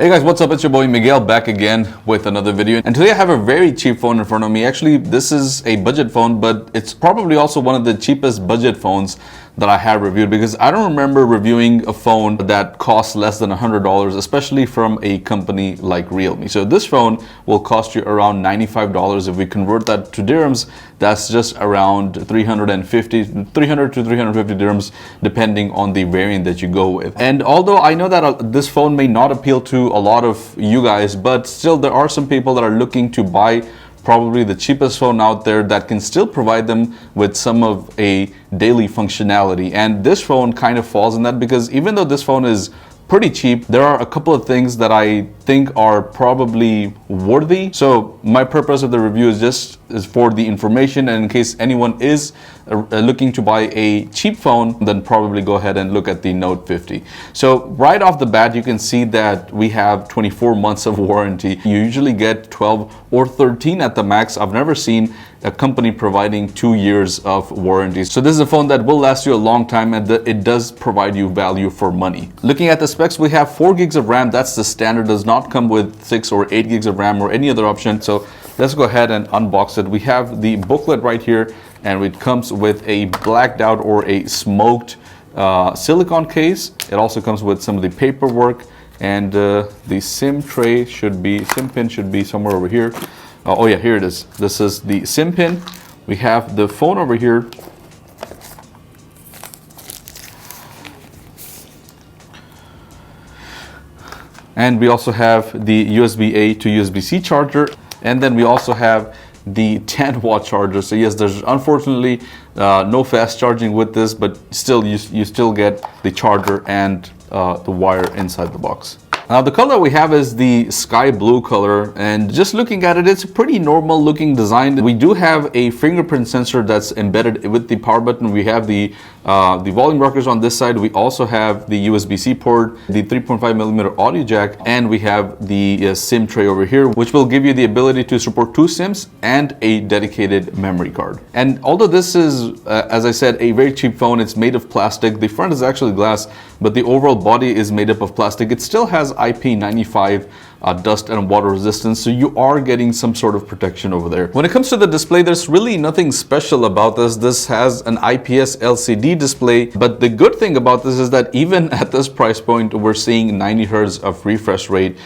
Hey guys, what's up? It's your boy Miguel back again with another video. And today I have a very cheap phone in front of me. Actually, this is a budget phone, but it's probably also one of the cheapest budget phones that I have reviewed, because I don't remember reviewing a phone that costs less than $100, especially from a company like Realme. So this phone will cost you around $95. If we convert that to dirhams, that's just around 300 to 350 dirhams, depending on the variant that you go with. And although I know that this phone may not appeal to a lot of you guys, but still there are some people that are looking to buy probably the cheapest phone out there that can still provide them with some of a daily functionality. And this phone kind of falls in that, because even though this phone is pretty cheap, there are a couple of things that I think are probably worthy. So my purpose of the review is for the information, and in case anyone is looking to buy a cheap phone, then probably go ahead and look at the Note 50. So right off the bat, you can see that we have 24 months of warranty. You usually get 12 or 13 at the max. I've never seen a company providing 2 years of warranty. So this is a phone that will last you a long time, and it does provide you value for money. Looking at the specs, we have 4 gigs of RAM. That's the standard. Does not come with 6 or 8 gigs of RAM or any other option. So let's go ahead and unbox it. We have the booklet right here, and it comes with a blacked out or a smoked silicone case. It also comes with some of the paperwork, and the SIM pin should be somewhere over here. Oh yeah, here it is. This is the SIM pin. We have the phone over here. And we also have the USB-A to USB-C charger. And then we also have the 10-watt charger. So yes, there's unfortunately no fast charging with this, but still you still get the charger and the wire inside the box. Now the color we have is the sky blue color, and just looking at it, it's a pretty normal looking design. We do have a fingerprint sensor that's embedded with the power button. We have the volume rockers on this side. We also have the USB-C port, the 3.5mm audio jack, and we have the SIM tray over here, which will give you the ability to support 2 SIMs and a dedicated memory card. And although this is, as I said, a very cheap phone, it's made of plastic. The front is actually glass, but the overall body is made up of plastic. It still has IP95 dust and water resistance, so you are getting some sort of protection over there. When it comes to the display, there's really nothing special about this. This has an IPS LCD display, but the good thing about this is that even at this price point, we're seeing 90 Hz of refresh rate,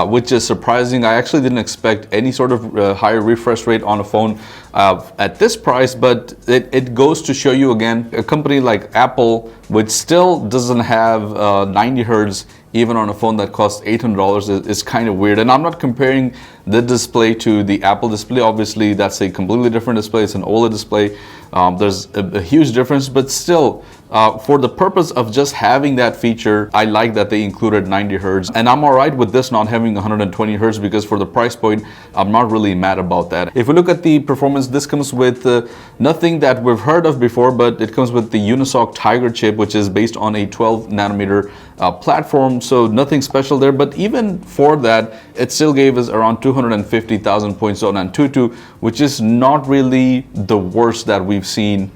which is surprising. I actually didn't expect any sort of higher refresh rate on a phone at this price, but it goes to show you again, a company like Apple, which still doesn't have 90 Hz even on a phone that costs $800, is kind of weird. And I'm not comparing the display to the Apple display. Obviously, that's a completely different display. It's an OLED display. There's a huge difference, but still, for the purpose of just having that feature, I like that they included 90 Hz. And I'm all right with this not having 120 Hz, because for the price point, I'm not really mad about that. If we look at the performance, this comes with nothing that we've heard of before, but it comes with the Unisoc Tiger chip, which is based on a 12nm platform. So nothing special there, but even for that, it still gave us around 250,000 points on Antutu, which is not really the worst that we've seen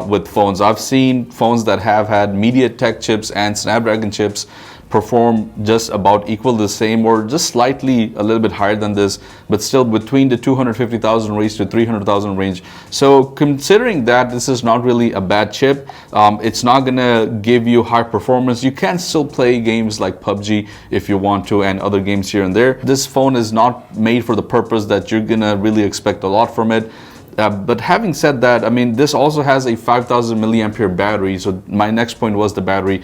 with phones. I've seen phones that have had MediaTek chips and Snapdragon chips perform just about equal to the same, or just slightly a little bit higher than this, but still between the 250,000 range to 300,000 range. So considering that this is not really a bad chip, it's not gonna give you high performance. You can still play games like PUBG if you want to, and other games here and there. This phone is not made for the purpose that you're gonna really expect a lot from it. But having said that, I mean, this also has a 5,000 milliampere battery. So my next point was the battery.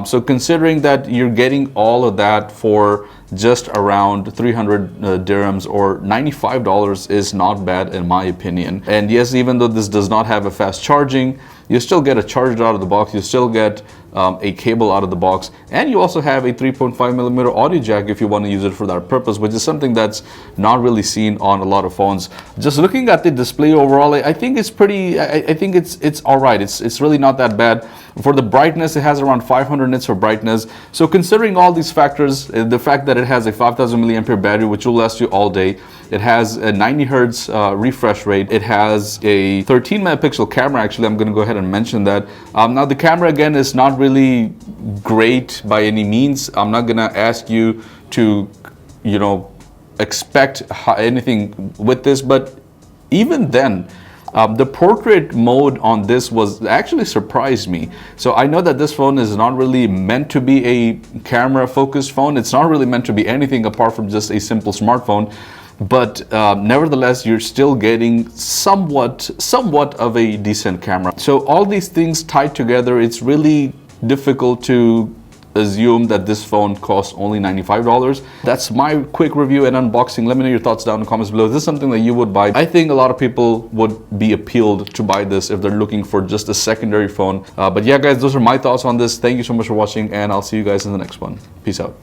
So considering that you're getting all of that for just around 300 dirhams or $95 is not bad in my opinion. And yes, even though this does not have a fast charging, you still get a charger out of the box. You still get a cable out of the box, and you also have a 3.5mm audio jack if you want to use it for that purpose, which is something that's not really seen on a lot of phones. Just looking at the display overall, I think it's pretty. I think it's all right. It's really not that bad. For the brightness, it has around 500 nits for brightness. So considering all these factors, the fact that it has a 5,000 milliampere battery, which will last you all day, it has a 90 Hertz refresh rate, it has a 13 megapixel camera. Actually, I'm going to go ahead and mention that. Now the camera again is not really great by any means. I'm not going to ask you to, you know, expect anything with this, but even then, the portrait mode on this was actually surprised me. So I know that this phone is not really meant to be a camera focused phone. It's not really meant to be anything apart from just a simple smartphone. But nevertheless, you're still getting somewhat of a decent camera. So all these things tied together, it's really difficult to assume that this phone costs only $95. That's my quick review and unboxing. Let me know your thoughts down in the comments below. Is this something that you would buy? I think a lot of people would be appealed to buy this if they're looking for just a secondary phone. But yeah, guys, those are my thoughts on this. Thank you so much for watching, and I'll see you guys in the next one. Peace out.